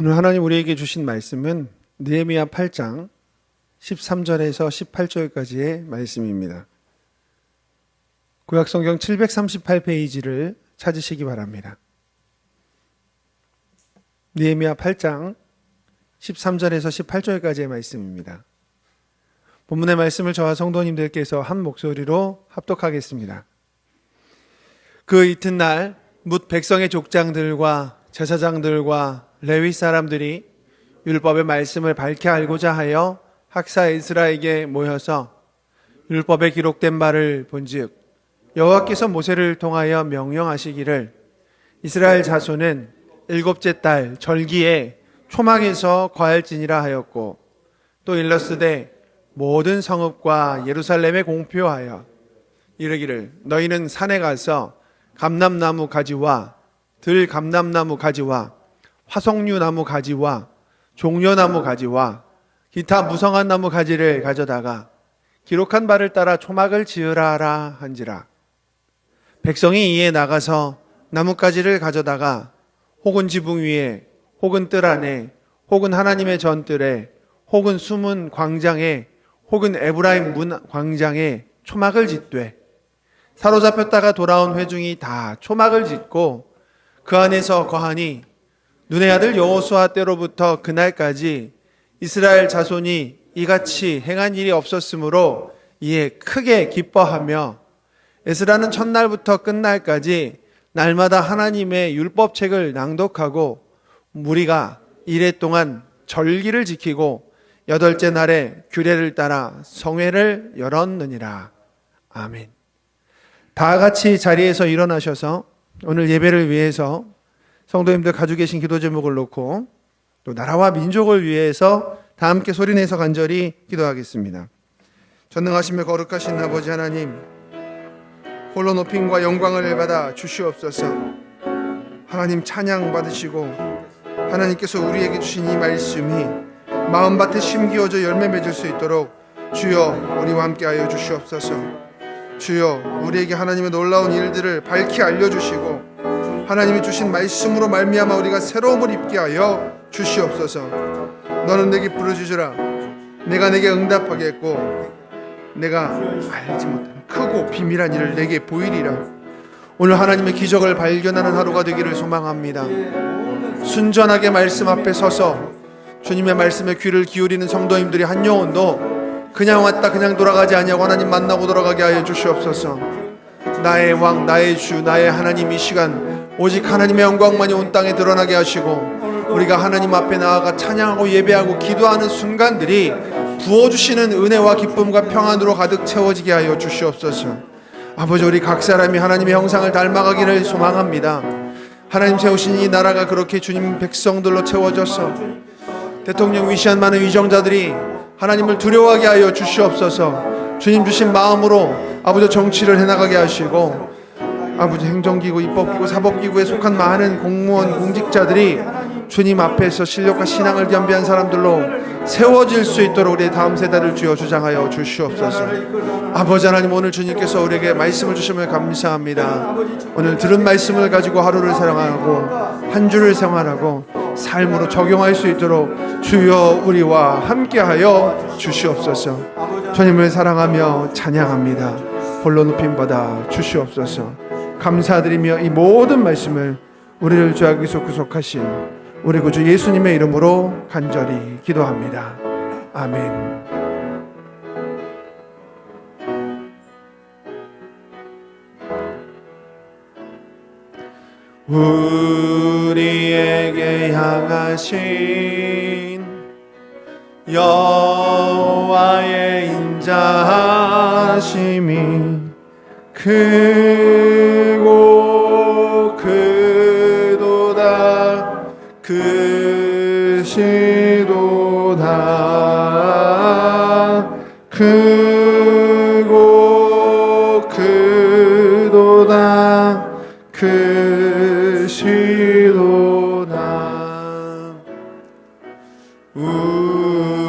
오늘 하나님 우리에게 주신 말씀은 느헤미야 8장 13절에서 18절까지의 말씀입니다. 구약성경 738페이지를 찾으시기 바랍니다. 느헤미야 8장 13절에서 18절까지의 말씀입니다. 본문의 말씀을 저와 성도님들께서 한 목소리로 합독하겠습니다. 그 이튿날 뭇 백성의 족장들과 제사장들과 레위 사람들이 율법의 말씀을 밝히 알고자 하여 학사 에스라에게 모여서 율법에 기록된 바를 본즉 여호와께서 모세를 통하여 명령하시기를 이스라엘 자손은 일곱째 달 절기에 초막에서 거할지니라 하였고, 또 일렀으되 모든 성읍과 예루살렘에 공표하여 이르기를 너희는 산에 가서 감람나무 가지와 들감람나무 가지와 화석류 나무 가지와 종려나무 가지와 기타 무성한 나무 가지를 가져다가 기록한 바를 따라 초막을 지으라 하라 한지라. 백성이 이에 나가서 나뭇가지를 가져다가 혹은 지붕 위에 혹은 뜰 안에 혹은 하나님의 전뜰에 혹은 숨은 광장에 혹은 에브라임 문 광장에 초막을 짓되, 사로잡혔다가 돌아온 회중이 다 초막을 짓고 그 안에서 거하니 눈의 아들 여호수아 때로부터 그날까지 이스라엘 자손이 이같이 행한 일이 없었으므로 이에 크게 기뻐하며 에스라는 첫날부터 끝날까지 날마다 하나님의 율법책을 낭독하고 무리가 이레 동안 절기를 지키고 여덟째 날에 규례를 따라 성회를 열었느니라. 아멘. 다 같이 자리에서 일어나셔서 오늘 예배를 위해서 성도님들 가지고 계신 기도 제목을 놓고 또 나라와 민족을 위해서 다 함께 소리내서 간절히 기도하겠습니다. 전능하시며 거룩하신 아버지 하나님, 홀로 높임과 영광을 받아 주시옵소서. 하나님 찬양 받으시고 하나님께서 우리에게 주신 이 말씀이 마음밭에 심기어져 열매 맺을 수 있도록 주여 우리와 함께하여 주시옵소서. 주여 우리에게 하나님의 놀라운 일들을 밝히 알려주시고 하나님이 주신 말씀으로 말미암아 우리가 새로움을 입게 하여 주시옵소서. 너는 내게 부르짖으라. 내가 내게 응답하겠고 내가 알지 못한 크고 비밀한 일을 내게 보이리라. 오늘 하나님의 기적을 발견하는 하루가 되기를 소망합니다. 순전하게 말씀 앞에 서서 주님의 말씀에 귀를 기울이는 성도님들이 한 영혼도 그냥 왔다 그냥 돌아가지 아니하고 하나님 만나고 돌아가게 하여 주시옵소서. 나의 왕, 나의 주, 나의 하나님, 이 시간 오직 하나님의 영광만이 온 땅에 드러나게 하시고 우리가 하나님 앞에 나아가 찬양하고 예배하고 기도하는 순간들이 부어주시는 은혜와 기쁨과 평안으로 가득 채워지게 하여 주시옵소서. 아버지, 우리 각 사람이 하나님의 형상을 닮아가기를 소망합니다. 하나님 세우신 이 나라가 그렇게 주님 백성들로 채워져서 대통령 위시한 많은 위정자들이 하나님을 두려워하게 하여 주시옵소서. 주님 주신 마음으로 아버지 정치를 해나가게 하시고 아버지 행정기구, 입법기구, 사법기구에 속한 많은 공무원, 공직자들이 주님 앞에서 신력과 신앙을 겸비한 사람들로 세워질 수 있도록 우리의 다음 세대를 주여 주장하여 주시옵소서. 아버지 하나님, 오늘 주님께서 우리에게 말씀을 주심을 감사합니다. 오늘 들은 말씀을 가지고 하루를 살아가고 한 주를 생활하고 삶으로 적용할 수 있도록 주여 우리와 함께하여 주시옵소서. 주님을 사랑하며 찬양합니다. 홀로 높임 받아 주시옵소서. 감사드리며 이 모든 말씀을 우리를 죄악에서 구속하신 우리 구주 예수님의 이름으로 간절히 기도합니다. 아멘. 우리에게 향하신 여호와의 인자하심이 크고 크도다 크시도다 크고 크도다 크시도다.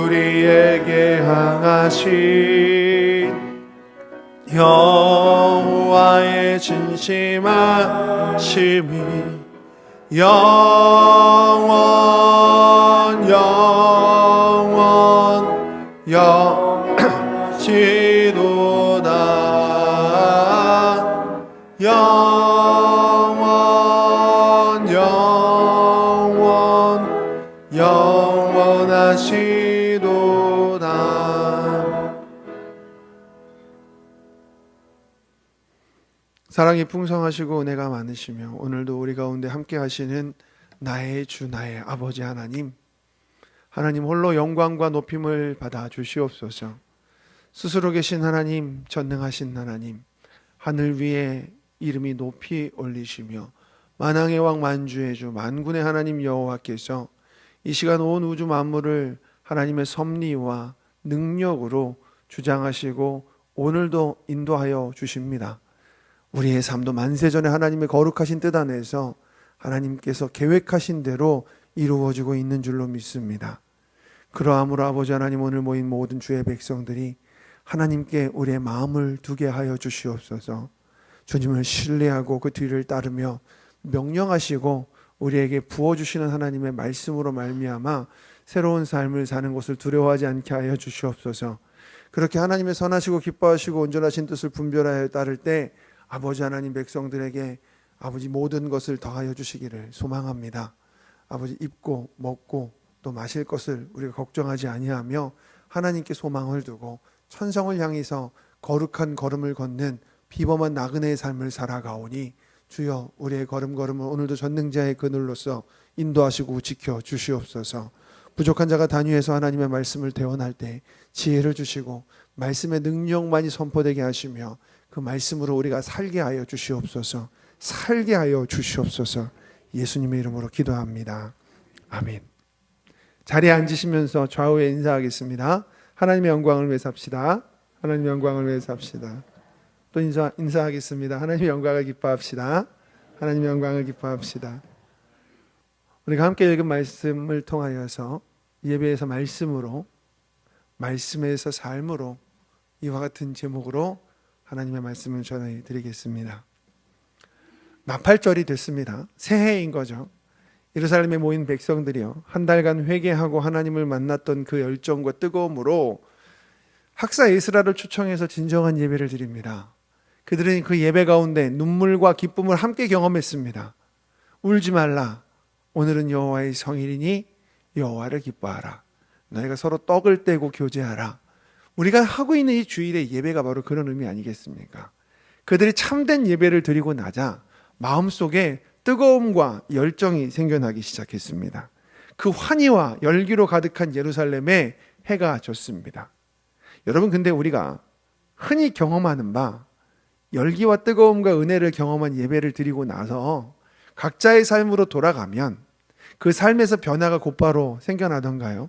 우리에게 향하신 여호와의 진심하심이 영원 사랑이 풍성하시고 은혜가 많으시며 오늘도 우리 가운데 함께 하시는 나의 주 나의 아버지 하나님, 하나님 홀로 영광과 높임을 받아 주시옵소서. 스스로 계신 하나님, 전능하신 하나님, 하늘 위에 이름이 높이 올리시며 만왕의 왕 만주의 주 만군의 하나님 여호와께서 이 시간 온 우주 만물을 하나님의 섭리와 능력으로 주장하시고 오늘도 인도하여 주십니다. 우리의 삶도 만세전에 하나님의 거룩하신 뜻 안에서 하나님께서 계획하신 대로 이루어지고 있는 줄로 믿습니다. 그러함으로 아버지 하나님, 오늘 모인 모든 주의 백성들이 하나님께 우리의 마음을 두게 하여 주시옵소서. 주님을 신뢰하고 그 뒤를 따르며 명령하시고 우리에게 부어주시는 하나님의 말씀으로 말미암아 새로운 삶을 사는 것을 두려워하지 않게 하여 주시옵소서. 그렇게 하나님의 선하시고 기뻐하시고 온전하신 뜻을 분별하여 따를 때 아버지 하나님, 백성들에게 아버지 모든 것을 더하여 주시기를 소망합니다. 아버지, 입고 먹고 또 마실 것을 우리가 걱정하지 아니하며 하나님께 소망을 두고 천성을 향해서 거룩한 걸음을 걷는 비범한 나그네의 삶을 살아가오니 주여, 우리의 걸음걸음을 오늘도 전능자의 그늘로서 인도하시고 지켜 주시옵소서. 부족한 자가 단위에서 하나님의 말씀을 대언할 때 지혜를 주시고 말씀의 능력만이 선포되게 하시며 그 말씀으로 우리가 살게 하여 주시옵소서. 살게 하여 주시옵소서. 예수님의 이름으로 기도합니다. 아멘. 자리에 앉으시면서 좌우에 인사하겠습니다. 하나님의 영광을 위해 삽시다. 하나님의 영광을 위해 삽시다. 또 인사하겠습니다. 하나님의 영광을 기뻐합시다. 하나님의 영광을 기뻐합시다. 우리가 함께 읽은 말씀을 통하여서 예배에서 말씀으로, 말씀에서 삶으로, 이와 같은 제목으로 하나님의 말씀을 전해드리겠습니다. 나팔절이 됐습니다. 새해인 거죠. 예루살렘에 모인 백성들이요, 한 달간 회개하고 하나님을 만났던 그 열정과 뜨거움으로 학사 에스라를 초청해서 진정한 예배를 드립니다. 그들은 그 예배 가운데 눈물과 기쁨을 함께 경험했습니다. 울지 말라. 오늘은 여호와의 성일이니 여호와를 기뻐하라. 너희가 서로 떡을 떼고 교제하라. 우리가 하고 있는 이 주일의 예배가 바로 그런 의미 아니겠습니까? 그들이 참된 예배를 드리고 나자 마음속에 뜨거움과 열정이 생겨나기 시작했습니다. 그 환희와 열기로 가득한 예루살렘에 해가 졌습니다. 여러분, 근데 우리가 흔히 경험하는 바, 열기와 뜨거움과 은혜를 경험한 예배를 드리고 나서 각자의 삶으로 돌아가면 그 삶에서 변화가 곧바로 생겨나던가요?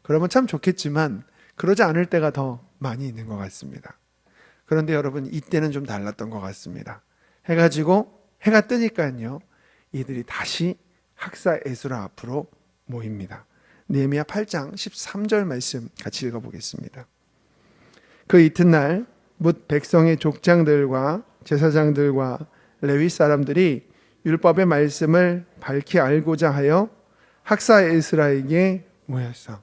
그러면 참 좋겠지만 그러지 않을 때가 더 많이 있는 것 같습니다. 그런데 여러분, 이때는 좀 달랐던 것 같습니다. 해가 지고 해가 뜨니까요, 이들이 다시 학사 에스라 앞으로 모입니다. 느헤미야 8장 13절 말씀 같이 읽어보겠습니다. 그 이튿날 뭇 백성의 족장들과 제사장들과 레위 사람들이 율법의 말씀을 밝히 알고자 하여 학사 에스라에게 모였어.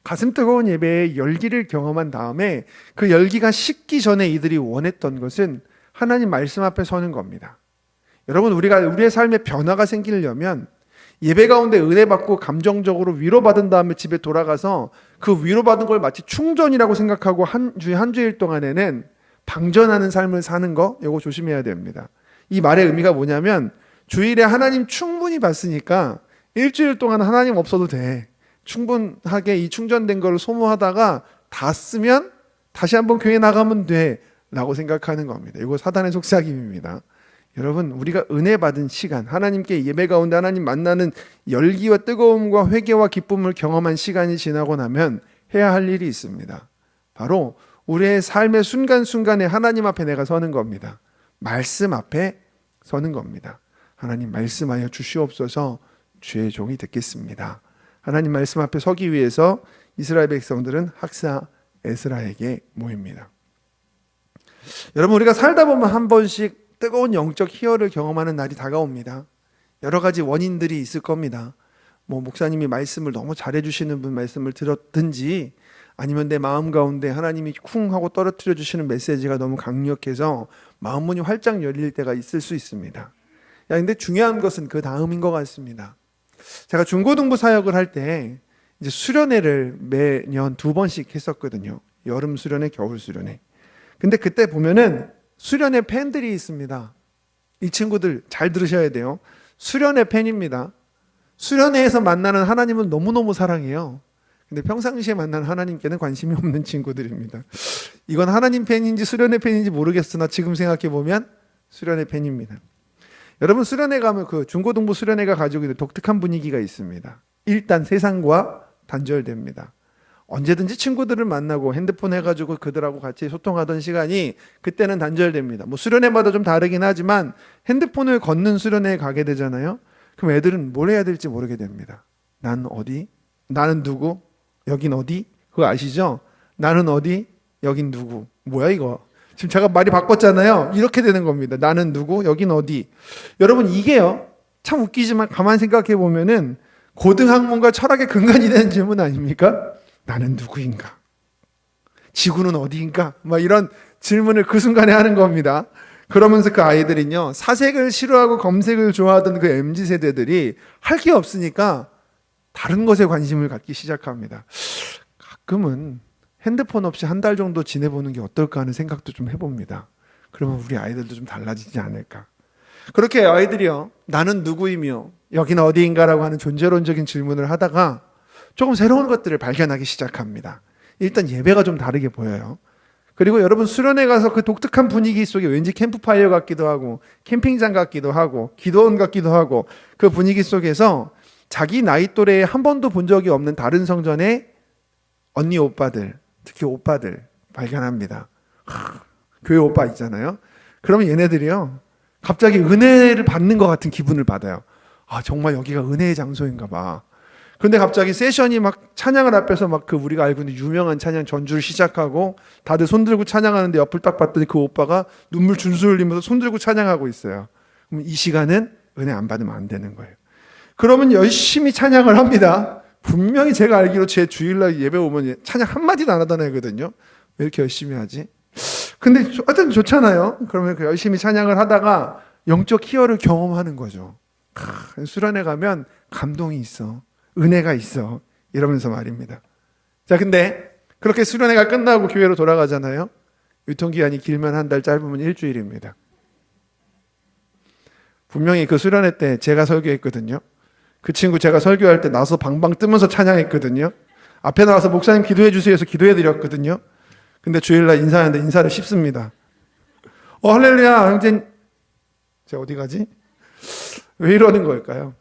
가슴 뜨거운 예배의 열기를 경험한 다음에 그 열기가 식기 전에 이들이 원했던 것은 하나님 말씀 앞에 서는 겁니다. 여러분, 우리가 우리의 삶에 변화가 생기려면 예배 가운데 은혜 받고 감정적으로 위로받은 다음에 집에 돌아가서 그 위로받은 걸 마치 충전이라고 생각하고 한 주일 동안에는 방전하는 삶을 사는 거, 이거 조심해야 됩니다. 이 말의 의미가 뭐냐면, 주일에 하나님 충분히 봤으니까 일주일 동안 하나님 없어도 돼. 충분하게 이 충전된 걸 소모하다가 다 쓰면 다시 한번 교회 나가면 돼 라고 생각하는 겁니다. 이거 사단의 속삭임입니다. 여러분, 우리가 은혜 받은 시간, 하나님께 예배 가운데 하나님 만나는 열기와 뜨거움과 회개와 기쁨을 경험한 시간이 지나고 나면 해야 할 일이 있습니다. 바로 우리의 삶의 순간순간에 하나님 앞에 내가 서는 겁니다. 말씀 앞에 서는 겁니다. 하나님, 말씀하여 주시옵소서. 주의 종이 듣겠습니다. 하나님 말씀 앞에 서기 위해서 이스라엘 백성들은 학사 에스라에게 모입니다. 여러분, 우리가 살다 보면 한 번씩 뜨거운 영적 희열을 경험하는 날이 다가옵니다. 여러 가지 원인들이 있을 겁니다. 목사님이 말씀을 너무 잘해주시는 분 말씀을 들었든지, 아니면 내 마음 가운데 하나님이 쿵 하고 떨어뜨려 주시는 메시지가 너무 강력해서 마음문이 활짝 열릴 때가 있을 수 있습니다. 근데 중요한 것은 그 다음인 것 같습니다. 제가 중고등부 사역을 할 때 이제 수련회를 매년 2번씩 했었거든요. 여름 수련회, 겨울 수련회. 근데 그때 보면은 수련회 팬들이 있습니다. 이 친구들 잘 들으셔야 돼요. 수련회 팬입니다. 수련회에서 만나는 하나님은 너무너무 사랑해요. 근데 평상시에 만나는 하나님께는 관심이 없는 친구들입니다. 이건 하나님 팬인지 수련회 팬인지 모르겠으나 지금 생각해 보면 수련회 팬입니다. 여러분, 수련회 가면 그 중고등부 수련회가 가지고 있는 독특한 분위기가 있습니다. 일단 세상과 단절됩니다. 언제든지 친구들을 만나고 핸드폰 해가지고 그들하고 같이 소통하던 시간이 그때는 단절됩니다. 뭐 수련회마다 좀 다르긴 하지만 핸드폰을 걷는 수련회에 가게 되잖아요. 그럼 애들은 뭘 해야 될지 모르게 됩니다. 난 어디? 나는 누구? 여긴 어디? 그거 아시죠? 나는 어디? 여긴 누구? 뭐야 이거? 지금 제가 말이 바꿨잖아요. 이렇게 되는 겁니다. 나는 누구? 여긴 어디? 여러분, 이게요, 참 웃기지만 가만 생각해 보면은 고등학문과 철학의 근간이 되는 질문 아닙니까? 나는 누구인가? 지구는 어디인가? 막 이런 질문을 그 순간에 하는 겁니다. 그러면서 그 아이들은요, 사색을 싫어하고 검색을 좋아하던 그 MZ세대들이 할 게 없으니까 다른 것에 관심을 갖기 시작합니다. 가끔은 핸드폰 없이 한 달 정도 지내보는 게 어떨까 하는 생각도 좀 해봅니다. 그러면 우리 아이들도 좀 달라지지 않을까. 그렇게 아이들이요, 나는 누구이며 여기는 어디인가라고 하는 존재론적인 질문을 하다가 조금 새로운 것들을 발견하기 시작합니다. 일단 예배가 좀 다르게 보여요. 그리고 여러분, 수련회 가서 그 독특한 분위기 속에 왠지 캠프파이어 같기도 하고 캠핑장 같기도 하고 기도원 같기도 하고 그 분위기 속에서 자기 나이 또래에 한 번도 본 적이 없는 다른 성전의 언니 오빠들, 특히 오빠들 발견합니다. 교회 오빠 있잖아요. 그러면 얘네들이요, 갑자기 은혜를 받는 것 같은 기분을 받아요. 아, 정말 여기가 은혜의 장소인가 봐. 근데 갑자기 세션이 막 찬양을 앞에서 막 그 우리가 알고 있는 유명한 찬양 전주를 시작하고 다들 손 들고 찬양하는데 옆을 딱 봤더니 그 오빠가 눈물 줄줄 흘리면서 손 들고 찬양하고 있어요. 그럼 이 시간은 은혜 안 받으면 안 되는 거예요. 그러면 열심히 찬양을 합니다. 분명히 제가 알기로 제 주일날 예배 오면 찬양 한마디도 안 하던 애거든요. 왜 이렇게 열심히 하지? 근데 하여튼 좋잖아요. 그러면 그 열심히 찬양을 하다가 영적 희열을 경험하는 거죠. 수련회 가면 감동이 있어. 은혜가 있어. 이러면서 말입니다. 자, 근데 그렇게 수련회가 끝나고 교회로 돌아가잖아요. 유통기한이 길면 한 달, 짧으면 일주일입니다. 분명히 그 수련회 때 제가 설교했거든요. 그 친구 제가 설교할 때 나서 방방 뜨면서 찬양했거든요. 앞에 나와서 목사님 기도해 주세요 해서 기도해 드렸거든요. 근데 주일날 인사하는데 인사를 씹습니다. 할렐루야, 형제. 제가 어디 가지? 왜 이러는 걸까요?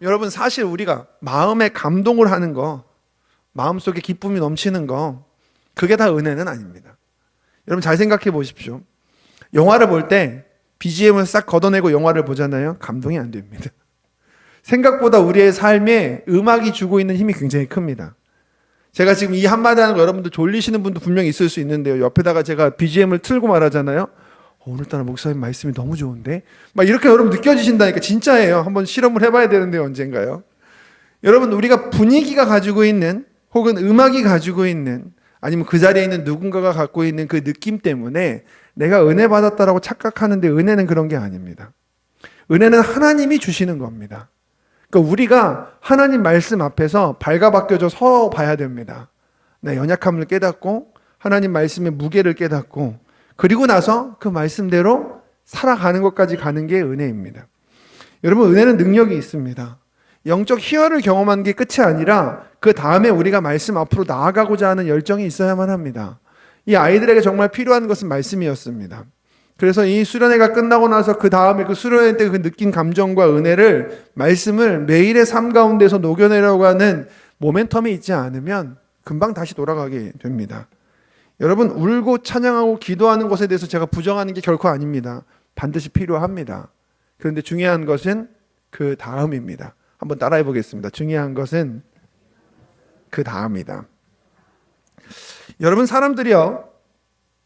여러분, 사실 우리가 마음에 감동을 하는 거, 마음속에 기쁨이 넘치는 거, 그게 다 은혜는 아닙니다. 여러분, 잘 생각해 보십시오. 영화를 볼 때 BGM을 싹 걷어내고 영화를 보잖아요. 감동이 안 됩니다. 생각보다 우리의 삶에 음악이 주고 있는 힘이 굉장히 큽니다. 제가 지금 이 한마디 하는 거 여러분들 졸리시는 분도 분명히 있을 수 있는데요. 옆에다가 제가 BGM을 틀고 말하잖아요. 오늘따라 목사님 말씀이 너무 좋은데? 막 이렇게 여러분 느껴지신다니까. 진짜예요. 한번 실험을 해봐야 되는데 언젠가요? 여러분, 우리가 분위기가 가지고 있는, 혹은 음악이 가지고 있는, 아니면 그 자리에 있는 누군가가 갖고 있는 그 느낌 때문에 내가 은혜 받았다라고 착각하는데, 은혜는 그런 게 아닙니다. 은혜는 하나님이 주시는 겁니다. 그러니까 우리가 하나님 말씀 앞에서 발가벗겨져 서로 봐야 됩니다. 내 연약함을 깨닫고 하나님 말씀의 무게를 깨닫고, 그리고 나서 그 말씀대로 살아가는 것까지 가는 게 은혜입니다. 여러분, 은혜는 능력이 있습니다. 영적 희열을 경험한 게 끝이 아니라 그 다음에 우리가 말씀 앞으로 나아가고자 하는 열정이 있어야만 합니다. 이 아이들에게 정말 필요한 것은 말씀이었습니다. 그래서 이 수련회가 끝나고 나서 그 다음에 그 수련회 때 그 느낀 감정과 은혜를, 말씀을 매일의 삶 가운데서 녹여내려고 하는 모멘텀이 있지 않으면 금방 다시 돌아가게 됩니다. 여러분, 울고 찬양하고 기도하는 것에 대해서 제가 부정하는 게 결코 아닙니다. 반드시 필요합니다. 그런데 중요한 것은 그 다음입니다. 한번 따라해 보겠습니다. 중요한 것은 그 다음이다. 여러분, 사람들이요,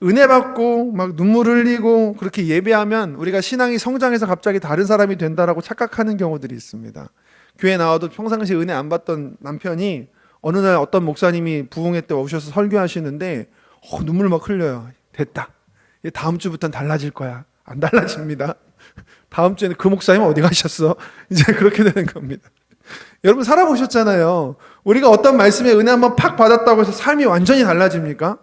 은혜 받고 막 눈물 흘리고 그렇게 예배하면 우리가 신앙이 성장해서 갑자기 다른 사람이 된다라고 착각하는 경우들이 있습니다. 교회 나와도 평상시에 은혜 안 받던 남편이 어느 날 어떤 목사님이 부흥회 때 오셔서 설교하시는데 눈물 막 흘려요. 됐다. 다음 주부터는 달라질 거야. 안 달라집니다. 다음 주에는 그 목사님 어디 가셨어? 이제 그렇게 되는 겁니다. 여러분, 살아보셨잖아요. 우리가 어떤 말씀에 은혜 한번 팍 받았다고 해서 삶이 완전히 달라집니까?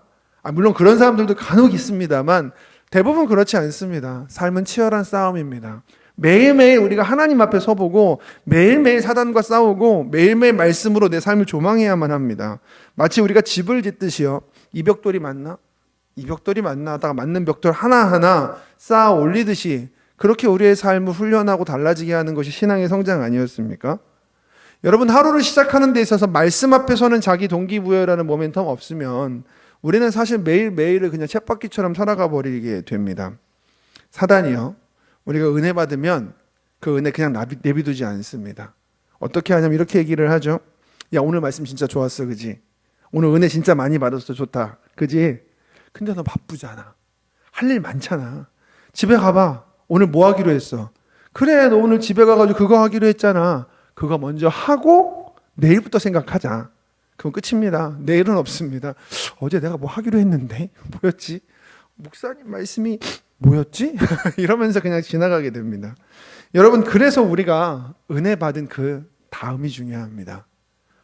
물론 그런 사람들도 간혹 있습니다만 대부분 그렇지 않습니다. 삶은 치열한 싸움입니다. 매일매일 우리가 하나님 앞에 서보고 매일매일 사단과 싸우고 매일매일 말씀으로 내 삶을 조망해야만 합니다. 마치 우리가 집을 짓듯이요. 이 벽돌이 맞나? 이 벽돌이 맞나 하다가 맞는 벽돌 하나하나 쌓아 올리듯이 그렇게 우리의 삶을 훈련하고 달라지게 하는 것이 신앙의 성장 아니었습니까? 여러분, 하루를 시작하는 데 있어서 말씀 앞에서는 자기 동기부여라는 모멘텀 없으면 우리는 사실 매일매일을 그냥 쳇바퀴처럼 살아가 버리게 됩니다. 사단이요, 우리가 은혜 받으면 그 은혜 그냥 내비두지 않습니다. 어떻게 하냐면 이렇게 얘기를 하죠. 야, 오늘 말씀 진짜 좋았어, 그지? 오늘 은혜 진짜 많이 받았어, 좋다, 그지? 근데 너 바쁘잖아. 할 일 많잖아. 집에 가봐. 오늘 뭐 하기로 했어? 그래, 너 오늘 집에 가가지고 그거 하기로 했잖아. 그거 먼저 하고 내일부터 생각하자. 그럼 끝입니다. 내일은 없습니다. 어제 내가 뭐 하기로 했는데 뭐였지? 목사님 말씀이 뭐였지? 이러면서 그냥 지나가게 됩니다. 여러분, 그래서 우리가 은혜 받은 그 다음이 중요합니다.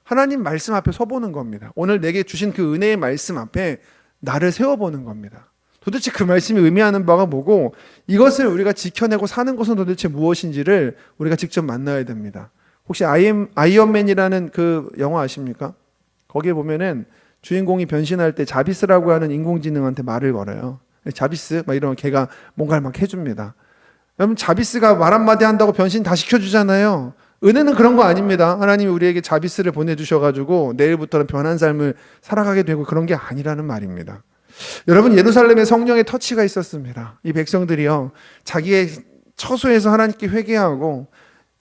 하나님 말씀 앞에 서보는 겁니다. 오늘 내게 주신 그 은혜의 말씀 앞에 나를 세워보는 겁니다. 도대체 그 말씀이 의미하는 바가 뭐고 이것을 우리가 지켜내고 사는 것은 도대체 무엇인지를 우리가 직접 만나야 됩니다. 혹시 아이언맨이라는 그 영화 아십니까? 거기에 보면은 주인공이 변신할 때 자비스라고 하는 인공지능한테 말을 걸어요. 자비스 막 이러면 걔가 뭔가를 막 해줍니다. 여러분, 자비스가 말 한마디 한다고 변신 다 시켜주잖아요. 은혜는 그런 거 아닙니다. 하나님이 우리에게 자비스를 보내주셔가지고 내일부터는 변한 삶을 살아가게 되고 그런 게 아니라는 말입니다. 여러분, 예루살렘에 성령의 터치가 있었습니다. 이 백성들이요, 자기의 처소에서 하나님께 회개하고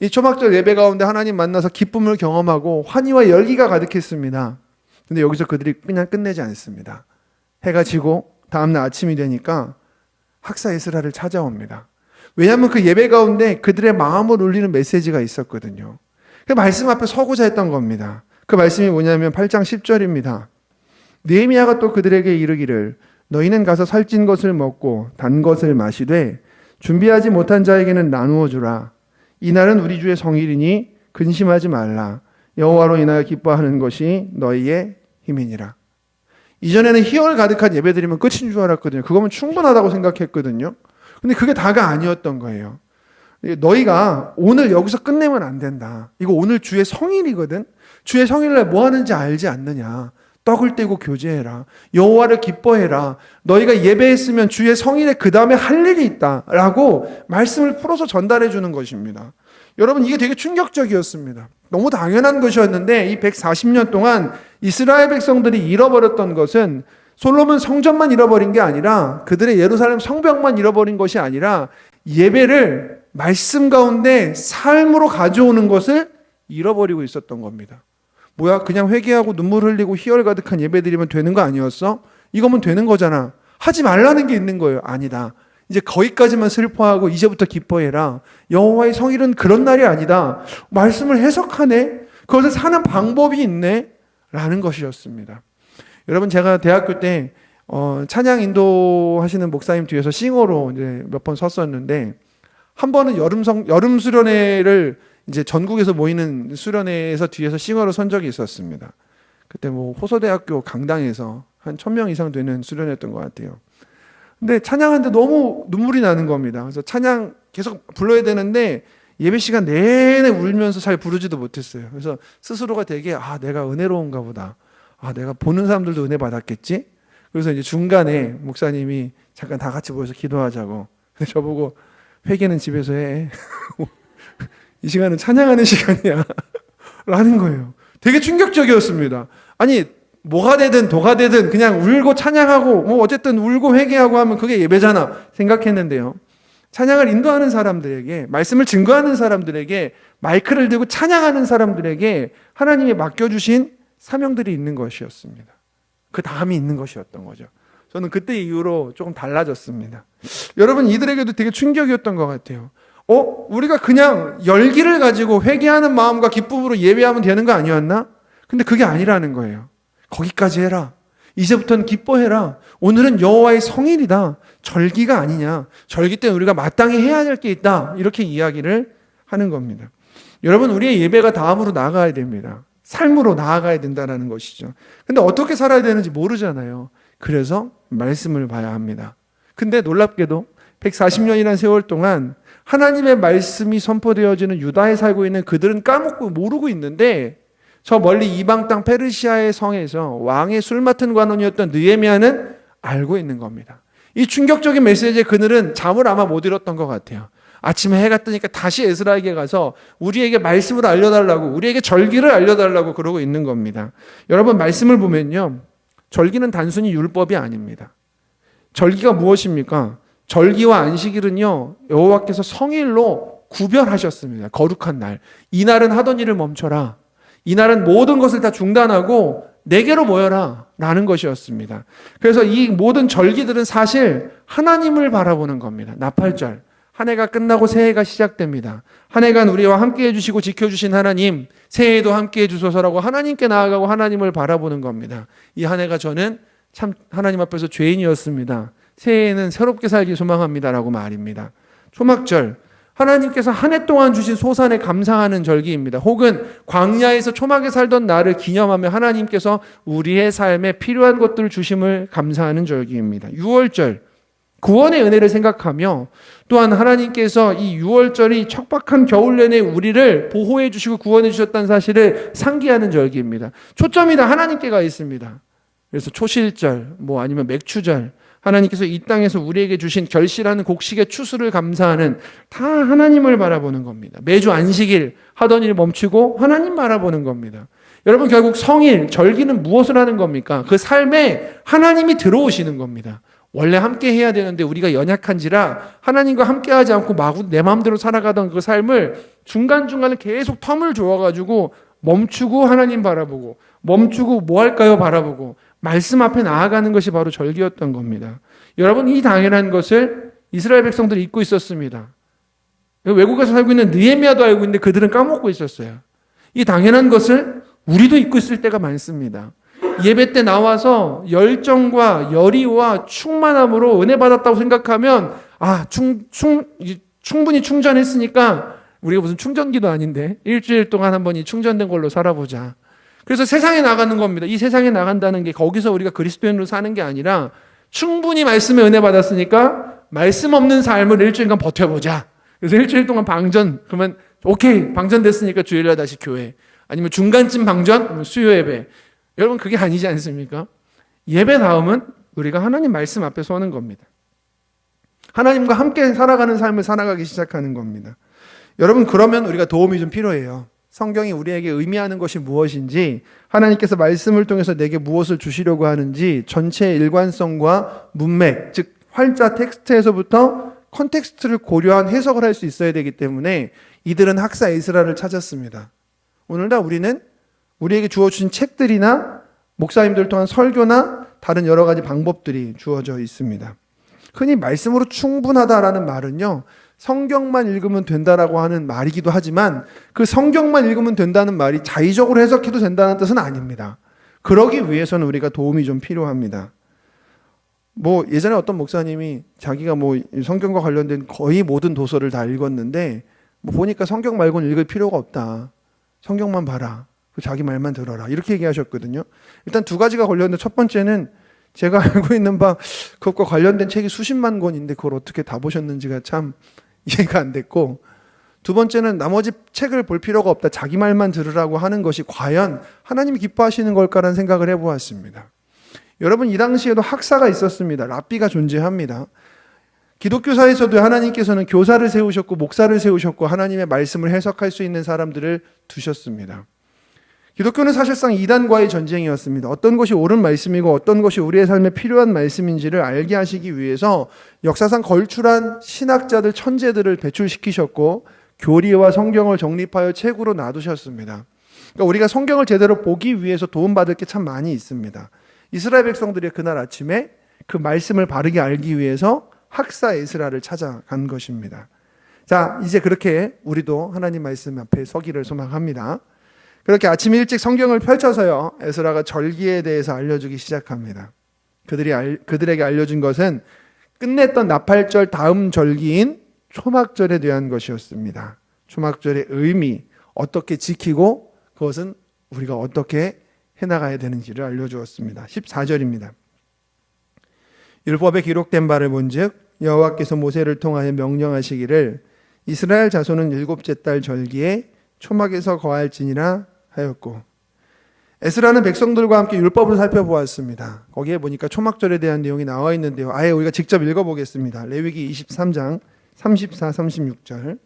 이 초막절 예배 가운데 하나님 만나서 기쁨을 경험하고 환희와 열기가 가득했습니다. 근데 여기서 그들이 그냥 끝내지 않습니다. 해가 지고 다음날 아침이 되니까 학사 에스라를 찾아옵니다. 왜냐하면 그 예배 가운데 그들의 마음을 울리는 메시지가 있었거든요. 그 말씀 앞에 서고자 했던 겁니다. 그 말씀이 뭐냐면 8장 10절입니다. 느헤미야가 또 그들에게 이르기를 너희는 가서 살찐 것을 먹고 단 것을 마시되 준비하지 못한 자에게는 나누어 주라. 이날은 우리 주의 성일이니 근심하지 말라. 여호와로 인하여 기뻐하는 것이 너희의 힘이니라. 이전에는 희열 가득한 예배드리면 끝인 줄 알았거든요. 그거면 충분하다고 생각했거든요. 근데 그게 다가 아니었던 거예요. 너희가 오늘 여기서 끝내면 안 된다. 이거 오늘 주의 성일이거든. 주의 성일날 뭐 하는지 알지 않느냐. 떡을 떼고 교제해라. 여호와를 기뻐해라. 너희가 예배했으면 주의 성일에 그 다음에 할 일이 있다라고 말씀을 풀어서 전달해 주는 것입니다. 여러분, 이게 되게 충격적이었습니다. 너무 당연한 것이었는데 이 140년 동안 이스라엘 백성들이 잃어버렸던 것은 솔로몬 성전만 잃어버린 게 아니라 그들의 예루살렘 성벽만 잃어버린 것이 아니라 예배를 말씀 가운데 삶으로 가져오는 것을 잃어버리고 있었던 겁니다. 뭐야, 그냥 회개하고 눈물 흘리고 희열 가득한 예배 드리면 되는 거 아니었어? 이거면 되는 거잖아. 하지 말라는 게 있는 거예요. 아니다. 이제 거기까지만 슬퍼하고 이제부터 기뻐해라. 여호와의 성일은 그런 날이 아니다. 말씀을 해석하네. 그것을 사는 방법이 있네. 라는 것이었습니다. 여러분, 제가 대학교 때 찬양 인도하시는 목사님 뒤에서 싱어로 이제 몇 번 섰었는데 한 번은 여름 수련회를 이제 전국에서 모이는 수련회에서 뒤에서 싱어로 선 적이 있었습니다. 그때 뭐 호서대학교 강당에서 한 1000명 이상 되는 수련회였던 것 같아요. 근데 찬양하는데 너무 눈물이 나는 겁니다. 그래서 찬양 계속 불러야 되는데 예배 시간 내내 울면서 잘 부르지도 못했어요. 그래서 스스로가 되게 내가 은혜로운가 보다. 내가 보는 사람들도 은혜 받았겠지? 그래서 이제 중간에 목사님이 잠깐 다 같이 모여서 기도하자고. 근데 저보고 회개는 집에서 해. 이 시간은 찬양하는 시간이야. 라는 거예요. 되게 충격적이었습니다. 아니, 뭐가 되든 도가 되든 그냥 울고 찬양하고 뭐 어쨌든 울고 회개하고 하면 그게 예배잖아 생각했는데요. 찬양을 인도하는 사람들에게, 말씀을 증거하는 사람들에게, 마이크를 들고 찬양하는 사람들에게 하나님이 맡겨주신 사명들이 있는 것이었습니다. 그 다음이 있는 것이었던 거죠. 저는 그때 이후로 조금 달라졌습니다. 여러분, 이들에게도 되게 충격이었던 것 같아요. 우리가 그냥 열기를 가지고 회개하는 마음과 기쁨으로 예배하면 되는 거 아니었나? 근데 그게 아니라는 거예요. 거기까지 해라. 이제부터는 기뻐해라. 오늘은 여호와의 성일이다. 절기가 아니냐. 절기 때문에 우리가 마땅히 해야 될 게 있다. 이렇게 이야기를 하는 겁니다. 여러분, 우리의 예배가 다음으로 나아가야 됩니다. 삶으로 나아가야 된다는 것이죠. 근데 어떻게 살아야 되는지 모르잖아요. 그래서 말씀을 봐야 합니다. 근데 놀랍게도 140년이라는 세월 동안 하나님의 말씀이 선포되어지는 유다에 살고 있는 그들은 까먹고 모르고 있는데, 저 멀리 이방 땅 페르시아의 성에서 왕의 술 맡은 관원이었던 느헤미야는 알고 있는 겁니다. 이 충격적인 메시지에 그들은 잠을 아마 못 이뤘던 것 같아요. 아침에 해가 뜨니까 다시 에스라에게 가서 우리에게 말씀을 알려달라고, 우리에게 절기를 알려달라고 그러고 있는 겁니다. 여러분, 말씀을 보면요, 절기는 단순히 율법이 아닙니다. 절기가 무엇입니까? 절기와 안식일은요, 여호와께서 성일로 구별하셨습니다. 거룩한 날. 이날은 하던 일을 멈춰라. 이날은 모든 것을 다 중단하고 내게로 모여라 라는 것이었습니다. 그래서 이 모든 절기들은 사실 하나님을 바라보는 겁니다. 나팔절, 한 해가 끝나고 새해가 시작됩니다. 한 해간 우리와 함께 해주시고 지켜주신 하나님, 새해에도 함께 해주소서라고 하나님께 나아가고 하나님을 바라보는 겁니다. 이 한 해가 저는 참 하나님 앞에서 죄인이었습니다. 새해에는 새롭게 살기 소망합니다라고 말입니다. 초막절, 하나님께서 한 해 동안 주신 소산에 감사하는 절기입니다. 혹은 광야에서 초막에 살던 나를 기념하며 하나님께서 우리의 삶에 필요한 것들을 주심을 감사하는 절기입니다. 유월절, 구원의 은혜를 생각하며 또한 하나님께서 이 유월절이 척박한 겨울 내내 우리를 보호해 주시고 구원해 주셨다는 사실을 상기하는 절기입니다. 초점이 다 하나님께 가 있습니다. 그래서 초실절, 아니면 맥추절, 하나님께서 이 땅에서 우리에게 주신 결실하는 곡식의 추수를 감사하는, 다 하나님을 바라보는 겁니다. 매주 안식일 하던 일 멈추고 하나님 바라보는 겁니다. 여러분, 결국 성일, 절기는 무엇을 하는 겁니까? 그 삶에 하나님이 들어오시는 겁니다. 원래 함께 해야 되는데 우리가 연약한지라 하나님과 함께 하지 않고 마구 내 마음대로 살아가던 그 삶을 중간중간에 계속 텀을 줘가지고 멈추고 하나님 바라보고, 멈추고 뭐 할까요 바라보고, 말씀 앞에 나아가는 것이 바로 절기였던 겁니다. 여러분, 이 당연한 것을 이스라엘 백성들이 잊고 있었습니다. 외국에서 살고 있는 느헤미야도 알고 있는데 그들은 까먹고 있었어요. 이 당연한 것을 우리도 잊고 있을 때가 많습니다. 예배 때 나와서 열정과 열의와 충만함으로 은혜 받았다고 생각하면, 충분히 충전했으니까, 우리가 무슨 충전기도 아닌데 일주일 동안 한번 이 충전된 걸로 살아보자. 그래서 세상에 나가는 겁니다. 이 세상에 나간다는 게 거기서 우리가 그리스도인으로 사는 게 아니라, 충분히 말씀에 은혜 받았으니까 말씀 없는 삶을 일주일간 버텨보자. 그래서 일주일 동안 방전, 그러면 오케이, 방전됐으니까 주일날 다시 교회, 아니면 중간쯤 방전, 수요 예배. 여러분, 그게 아니지 않습니까? 예배 다음은 우리가 하나님 말씀 앞에 서는 겁니다. 하나님과 함께 살아가는 삶을 살아가기 시작하는 겁니다. 여러분, 그러면 우리가 도움이 좀 필요해요. 성경이 우리에게 의미하는 것이 무엇인지, 하나님께서 말씀을 통해서 내게 무엇을 주시려고 하는지 전체의 일관성과 문맥, 즉 활자 텍스트에서부터 컨텍스트를 고려한 해석을 할 수 있어야 되기 때문에 이들은 학사 에스라를 찾았습니다. 오늘날 우리는 우리에게 주어주신 책들이나 목사님들 통한 설교나 다른 여러 가지 방법들이 주어져 있습니다. 흔히 말씀으로 충분하다라는 말은요, 성경만 읽으면 된다라고 하는 말이기도 하지만, 그 성경만 읽으면 된다는 말이 자의적으로 해석해도 된다는 뜻은 아닙니다. 그러기 위해서는 우리가 도움이 좀 필요합니다. 예전에 어떤 목사님이 자기가 성경과 관련된 거의 모든 도서를 다 읽었는데, 보니까 성경 말고는 읽을 필요가 없다. 성경만 봐라. 자기 말만 들어라. 이렇게 얘기하셨거든요. 일단 두 가지가 걸렸는데, 첫 번째는 제가 알고 있는 바 그것과 관련된 책이 수십만 권인데 그걸 어떻게 다 보셨는지가 참 이해가 안 됐고, 두 번째는 나머지 책을 볼 필요가 없다, 자기 말만 들으라고 하는 것이 과연 하나님이 기뻐하시는 걸까라는 생각을 해보았습니다. 여러분, 이 당시에도 학사가 있었습니다. 랍비가 존재합니다. 기독교사에서도 하나님께서는 교사를 세우셨고 목사를 세우셨고 하나님의 말씀을 해석할 수 있는 사람들을 두셨습니다. 기독교는 사실상 이단과의 전쟁이었습니다. 어떤 것이 옳은 말씀이고 어떤 것이 우리의 삶에 필요한 말씀인지를 알게 하시기 위해서 역사상 걸출한 신학자들, 천재들을 배출시키셨고 교리와 성경을 정립하여 책으로 놔두셨습니다. 그러니까 우리가 성경을 제대로 보기 위해서 도움받을 게 참 많이 있습니다. 이스라엘 백성들이 그날 아침에 그 말씀을 바르게 알기 위해서 학사 에스라를 찾아간 것입니다. 자, 이제 그렇게 우리도 하나님 말씀 앞에 서기를 소망합니다. 그렇게 아침 일찍 성경을 펼쳐서요, 에스라가 절기에 대해서 알려주기 시작합니다. 그들에게 알려준 것은 끝냈던 나팔절 다음 절기인 초막절에 대한 것이었습니다. 초막절의 의미, 어떻게 지키고 그것은 우리가 어떻게 해나가야 되는지를 알려주었습니다. 14절입니다. 율법에 기록된 바를 본즉 여호와께서 모세를 통하여 명령하시기를 이스라엘 자손은 일곱째 달 절기에 초막에서 거할지니라 하였고, 에스라는 백성들과 함께 율법을 살펴보았습니다. 거기에 보니까 초막절에 대한 내용이 나와 있는데요. 아예 우리가 직접 읽어보겠습니다. 레위기 23장 34, 36절.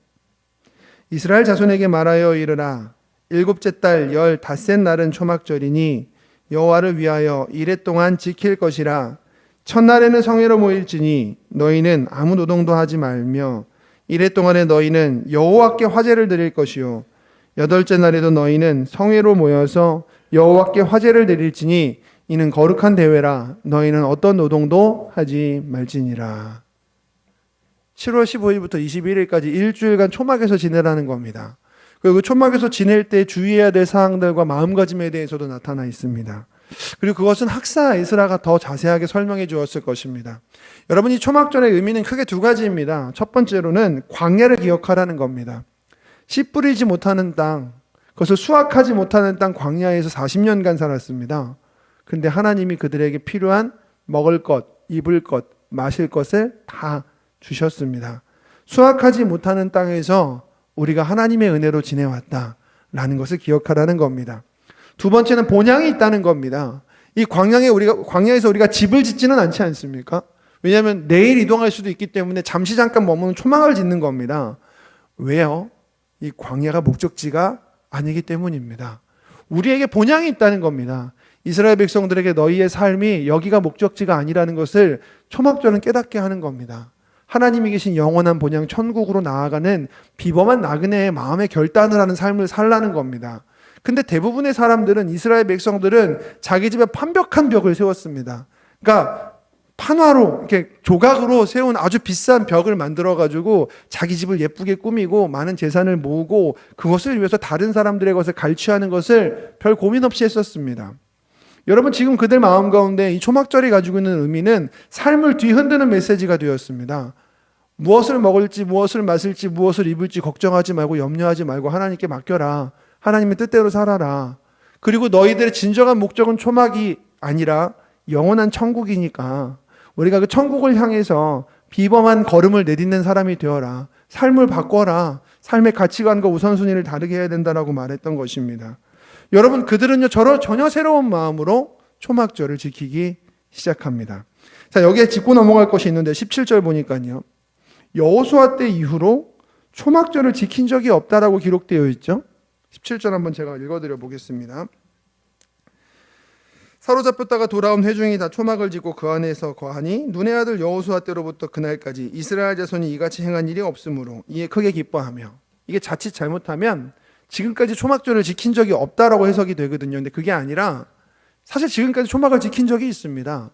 이스라엘 자손에게 말하여 이르라. 일곱째 달 열 닷새 날은 초막절이니 여호와를 위하여 이레 동안 지킬 것이라. 첫날에는 성회로 모일지니 너희는 아무 노동도 하지 말며 이레 동안에 너희는 여호와께 화제를 드릴 것이요 여덟째 날에도 너희는 성회로 모여서 여호와께 화제를 드릴지니 이는 거룩한 대회라. 너희는 어떤 노동도 하지 말지니라. 7월 15일부터 21일까지 일주일간 초막에서 지내라는 겁니다. 그리고 초막에서 지낼 때 주의해야 될 사항들과 마음가짐에 대해서도 나타나 있습니다. 그리고 그것은 학사 에스라가 더 자세하게 설명해 주었을 것입니다. 여러분, 이 초막절의 의미는 크게 두 가지입니다. 첫 번째로는 광야를 기억하라는 겁니다. 씨 뿌리지 못하는 땅, 그것을 수확하지 못하는 땅 광야에서 40년간 살았습니다. 그런데 하나님이 그들에게 필요한 먹을 것, 입을 것, 마실 것을 다 주셨습니다. 수확하지 못하는 땅에서 우리가 하나님의 은혜로 지내왔다라는 것을 기억하라는 겁니다. 두 번째는 본향이 있다는 겁니다. 이 광야에서 우리가 집을 짓지는 않지 않습니까? 왜냐하면 내일 이동할 수도 있기 때문에 잠시 잠깐 머무는 초막을 짓는 겁니다. 왜요? 이 광야가 목적지가 아니기 때문입니다. 우리에게 본향이 있다는 겁니다. 이스라엘 백성들에게 너희의 삶이 여기가 목적지가 아니라는 것을 초막절은 깨닫게 하는 겁니다. 하나님이 계신 영원한 본향 천국으로 나아가는 비범한 나그네의 마음의 결단을 하는 삶을 살라는 겁니다. 근데 대부분의 사람들은, 이스라엘 백성들은 자기 집에 완벽한 벽을 세웠습니다. 그러니까 판화로 이렇게 조각으로 세운 아주 비싼 벽을 만들어 가지고 자기 집을 예쁘게 꾸미고 많은 재산을 모으고 그것을 위해서 다른 사람들의 것을 갈취하는 것을 별 고민 없이 했었습니다. 여러분, 지금 그들 마음 가운데 이 초막절이 가지고 있는 의미는 삶을 뒤흔드는 메시지가 되었습니다. 무엇을 먹을지, 무엇을 마실지, 무엇을 입을지 걱정하지 말고 염려하지 말고 하나님께 맡겨라. 하나님의 뜻대로 살아라. 그리고 너희들의 진정한 목적은 초막이 아니라 영원한 천국이니까 우리가 그 천국을 향해서 비범한 걸음을 내딛는 사람이 되어라. 삶을 바꿔라. 삶의 가치관과 우선순위를 다르게 해야 된다라고 말했던 것입니다. 여러분, 그들은요 전혀 새로운 마음으로 초막절을 지키기 시작합니다. 자, 여기에 짚고 넘어갈 것이 있는데 17절 보니까요, 여호수아 때 이후로 초막절을 지킨 적이 없다라고 기록되어 있죠. 17절 한번 제가 읽어드려 보겠습니다. 사로잡혔다가 돌아온 회중이 다 초막을 짓고 그 안에서 거하니 눈의 아들 여호수아 때로부터 그날까지 이스라엘 자손이 이같이 행한 일이 없으므로 이에 크게 기뻐하며. 이게 자칫 잘못하면 지금까지 초막절을 지킨 적이 없다라고 해석이 되거든요. 근데 그게 아니라 사실 지금까지 초막을 지킨 적이 있습니다.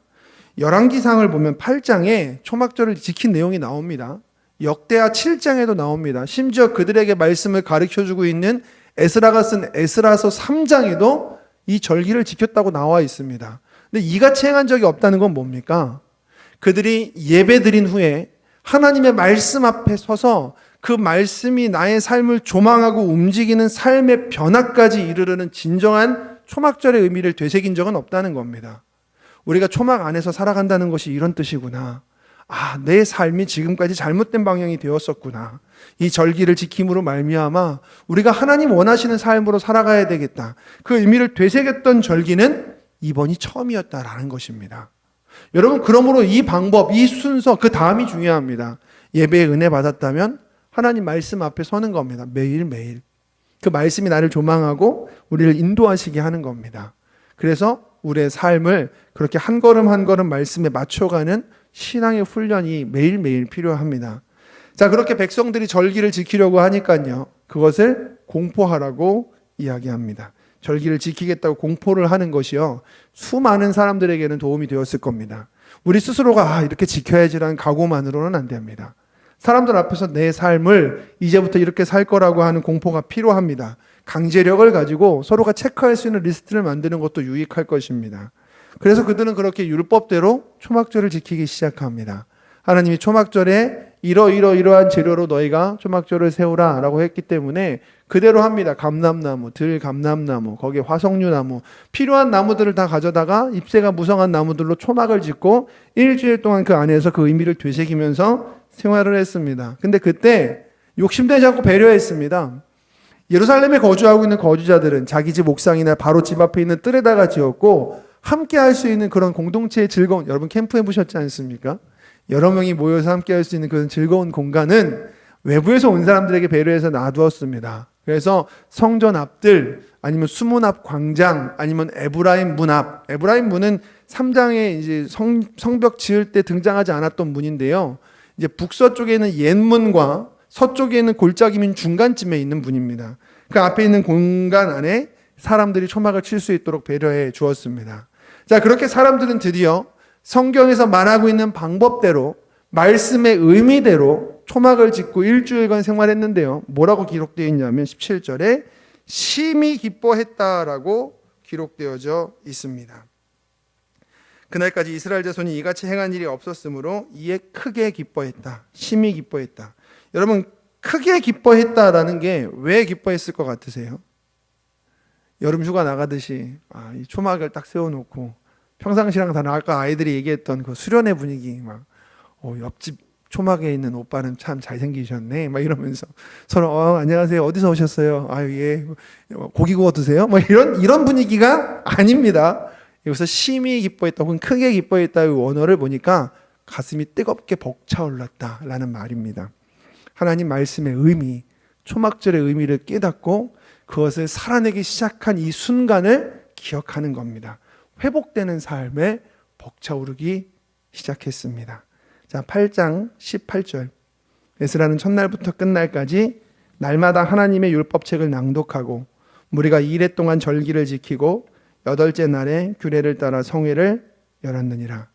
열왕기상을 보면 8장에 초막절을 지킨 내용이 나옵니다. 역대하 7장에도 나옵니다. 심지어 그들에게 말씀을 가르쳐주고 있는 에스라가 쓴 에스라서 3장에도 이 절기를 지켰다고 나와 있습니다. 근데 이같이 행한 적이 없다는 건 뭡니까? 그들이 예배 드린 후에 하나님의 말씀 앞에 서서 그 말씀이 나의 삶을 조망하고 움직이는 삶의 변화까지 이르르는 진정한 초막절의 의미를 되새긴 적은 없다는 겁니다. 우리가 초막 안에서 살아간다는 것이 이런 뜻이구나. 아, 내 삶이 지금까지 잘못된 방향이 되었었구나. 이 절기를 지킴으로 말미암아 우리가 하나님 원하시는 삶으로 살아가야 되겠다. 그 의미를 되새겼던 절기는 이번이 처음이었다라는 것입니다. 여러분, 그러므로 이 방법, 이 순서, 그 다음이 중요합니다. 예배의 은혜 받았다면 하나님 말씀 앞에 서는 겁니다. 매일매일. 그 말씀이 나를 조망하고 우리를 인도하시게 하는 겁니다. 그래서 우리의 삶을 그렇게 한 걸음 한 걸음 말씀에 맞춰가는 신앙의 훈련이 매일매일 필요합니다. 자, 그렇게 백성들이 절기를 지키려고 하니까요, 그것을 공포하라고 이야기합니다. 절기를 지키겠다고 공포를 하는 것이요, 수많은 사람들에게는 도움이 되었을 겁니다. 우리 스스로가 이렇게 지켜야지라는 각오만으로는 안 됩니다. 사람들 앞에서 내 삶을 이제부터 이렇게 살 거라고 하는 공포가 필요합니다. 강제력을 가지고 서로가 체크할 수 있는 리스트를 만드는 것도 유익할 것입니다. 그래서 그들은 그렇게 율법대로 초막절을 지키기 시작합니다. 하나님이 초막절에 이러한 재료로 너희가 초막절을 세우라 라고 했기 때문에 그대로 합니다. 감람나무, 들감람나무, 거기에 화석류나무, 필요한 나무들을 다 가져다가 잎새가 무성한 나무들로 초막을 짓고 일주일 동안 그 안에서 그 의미를 되새기면서 생활을 했습니다. 근데 그때 욕심내지 않고 배려했습니다. 예루살렘에 거주하고 있는 거주자들은 자기 집 옥상이나 바로 집 앞에 있는 뜰에다가 지었고 함께 할 수 있는 그런 공동체의 즐거운, 여러분 캠프 해보셨지 않습니까? 여러 명이 모여서 함께 할 수 있는 그런 즐거운 공간은 외부에서 온 사람들에게 배려해서 놔두었습니다. 그래서 성전 앞들, 아니면 수문 앞 광장, 아니면 에브라임 문 앞. 에브라임 문은 3장에 이제 성벽 지을 때 등장하지 않았던 문인데요. 이제 북서쪽에는 옛문과 서쪽에 있는 골짜기민 중간쯤에 있는 문입니다. 그 앞에 있는 공간 안에 사람들이 초막을 칠 수 있도록 배려해 주었습니다. 자, 그렇게 사람들은 드디어 성경에서 말하고 있는 방법대로 말씀의 의미대로 초막을 짓고 일주일간 생활했는데요. 뭐라고 기록되어 있냐면 17절에 심히 기뻐했다라고 기록되어져 있습니다. 그날까지 이스라엘 자손이 이같이 행한 일이 없었으므로 이에 크게 기뻐했다. 심히 기뻐했다. 여러분, 크게 기뻐했다라는 게 왜 기뻐했을 것 같으세요? 여름 휴가 나가듯이 이 초막을 딱 세워놓고 평상시랑 다 아까 아이들이 얘기했던 그 수련회 분위기 막 옆집 초막에 있는 오빠는 참 잘생기셨네 막 이러면서 서로 안녕하세요 어디서 오셨어요? 예 고기 구워 드세요? 뭐 이런 분위기가 아닙니다. 여기서 심히 기뻐했다 혹은 크게 기뻐했다의 원어를 보니까 가슴이 뜨겁게 벅차올랐다라는 말입니다. 하나님 말씀의 의미, 초막절의 의미를 깨닫고 그것을 살아내기 시작한 이 순간을 기억하는 겁니다. 회복되는 삶에 벅차오르기 시작했습니다. 자, 8장 18절. 에스라는 첫날부터 끝날까지 날마다 하나님의 율법책을 낭독하고 무리가 2일 동안 절기를 지키고 8째 날에 규례를 따라 성회를 열었느니라.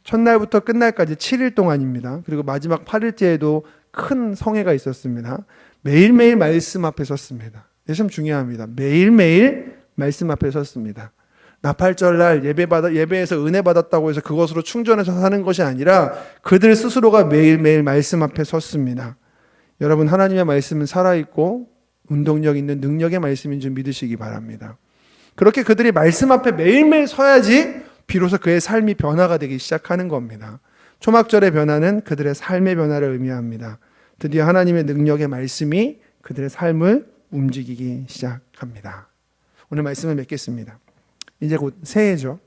첫날부터 끝날까지 7일 동안입니다. 그리고 마지막 8일째에도 큰 성회가 있었습니다. 매일매일 말씀 앞에 섰습니다. 이게 참 중요합니다. 매일매일 말씀 앞에 섰습니다. 나팔절날 예배에서 은혜 받았다고 해서 그것으로 충전해서 사는 것이 아니라 그들 스스로가 매일매일 말씀 앞에 섰습니다. 여러분, 하나님의 말씀은 살아있고 운동력 있는 능력의 말씀인 줄 믿으시기 바랍니다. 그렇게 그들이 말씀 앞에 매일매일 서야지 비로소 그의 삶이 변화가 되기 시작하는 겁니다. 초막절의 변화는 그들의 삶의 변화를 의미합니다. 드디어 하나님의 능력의 말씀이 그들의 삶을 움직이기 시작합니다. 오늘 말씀을 맺겠습니다. 이제 곧 새해죠.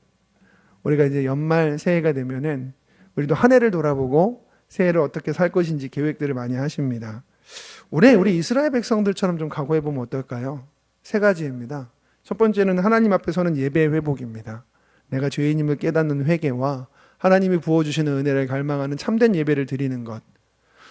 우리가 이제 연말 새해가 되면은 우리도 한 해를 돌아보고 새해를 어떻게 살 것인지 계획들을 많이 하십니다. 올해 우리 이스라엘 백성들처럼 좀 각오해 보면 어떨까요? 세 가지입니다. 첫 번째는 하나님 앞에 서는 예배 회복입니다. 내가 죄인임을 깨닫는 회개와 하나님이 부어주시는 은혜를 갈망하는 참된 예배를 드리는 것.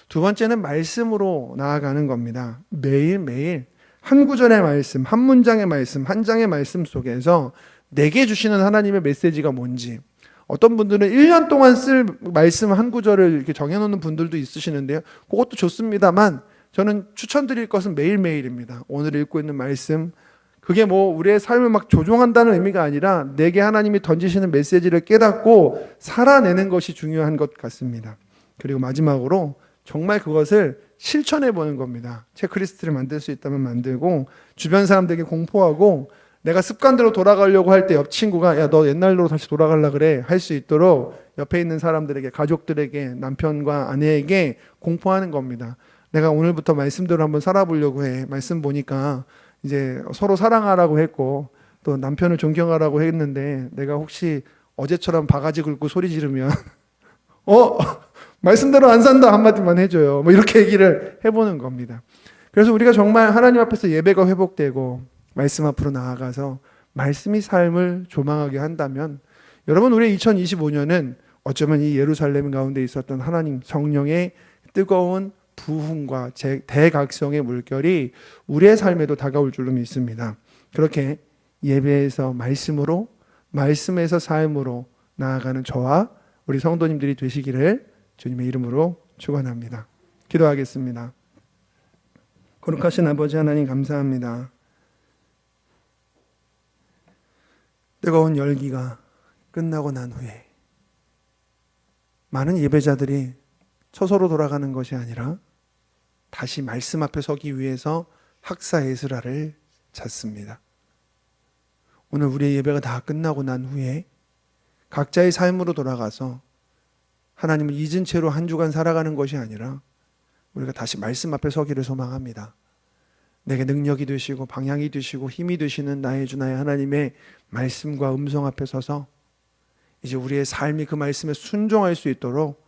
두 번째는 말씀으로 나아가는 겁니다. 매일매일 한 구절의 말씀, 한 문장의 말씀, 한 장의 말씀 속에서 내게 주시는 하나님의 메시지가 뭔지. 어떤 분들은 1년 동안 쓸 말씀 한 구절을 이렇게 정해놓는 분들도 있으시는데요. 그것도 좋습니다만 저는 추천드릴 것은 매일매일입니다. 오늘 읽고 있는 말씀, 그게 뭐 우리의 삶을 막 조종한다는 의미가 아니라 내게 하나님이 던지시는 메시지를 깨닫고 살아내는 것이 중요한 것 같습니다. 그리고 마지막으로 정말 그것을 실천해 보는 겁니다. 체크리스트를 만들 수 있다면 만들고 주변 사람들에게 공포하고 내가 습관대로 돌아가려고 할 때 옆 친구가 야, 너 옛날로 다시 돌아가려고 그래 할 수 있도록 옆에 있는 사람들에게, 가족들에게, 남편과 아내에게 공포하는 겁니다. 내가 오늘부터 말씀대로 한번 살아보려고 해. 말씀 보니까 이제 서로 사랑하라고 했고 또 남편을 존경하라고 했는데 내가 혹시 어제처럼 바가지 긁고 소리 지르면 말씀대로 안 산다 한마디만 해줘요. 뭐 이렇게 얘기를 해보는 겁니다. 그래서 우리가 정말 하나님 앞에서 예배가 회복되고 말씀 앞으로 나아가서 말씀이 삶을 조망하게 한다면 여러분, 우리 2025년은 어쩌면 이 예루살렘 가운데 있었던 하나님 성령의 뜨거운 부흥과 대각성의 물결이 우리의 삶에도 다가올 줄로 믿습니다. 그렇게 예배에서 말씀으로, 말씀에서 삶으로 나아가는 저와 우리 성도님들이 되시기를 주님의 이름으로 축원합니다. 기도하겠습니다. 거룩하신 아버지 하나님, 감사합니다. 뜨거운 열기가 끝나고 난 후에 많은 예배자들이 처소로 돌아가는 것이 아니라 다시 말씀 앞에 서기 위해서 학사 에스라를 찾습니다. 오늘 우리의 예배가 다 끝나고 난 후에 각자의 삶으로 돌아가서 하나님을 잊은 채로 한 주간 살아가는 것이 아니라 우리가 다시 말씀 앞에 서기를 소망합니다. 내게 능력이 되시고 방향이 되시고 힘이 되시는 나의 주 나의 하나님의 말씀과 음성 앞에 서서 이제 우리의 삶이 그 말씀에 순종할 수 있도록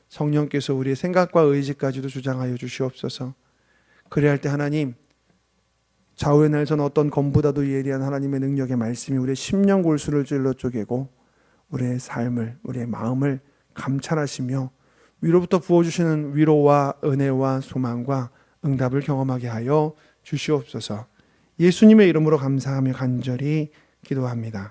성령께서 우리의 생각과 의지까지도 주장하여 주시옵소서. 그래야 할 때 하나님, 좌우의 날선 어떤 검보다도 예리한 하나님의 능력의 말씀이 우리의 심령 골수를 찔러 쪼개고 우리의 삶을, 우리의 마음을 감찰하시며 위로부터 부어주시는 위로와 은혜와 소망과 응답을 경험하게 하여 주시옵소서. 예수님의 이름으로 감사하며 간절히 기도합니다.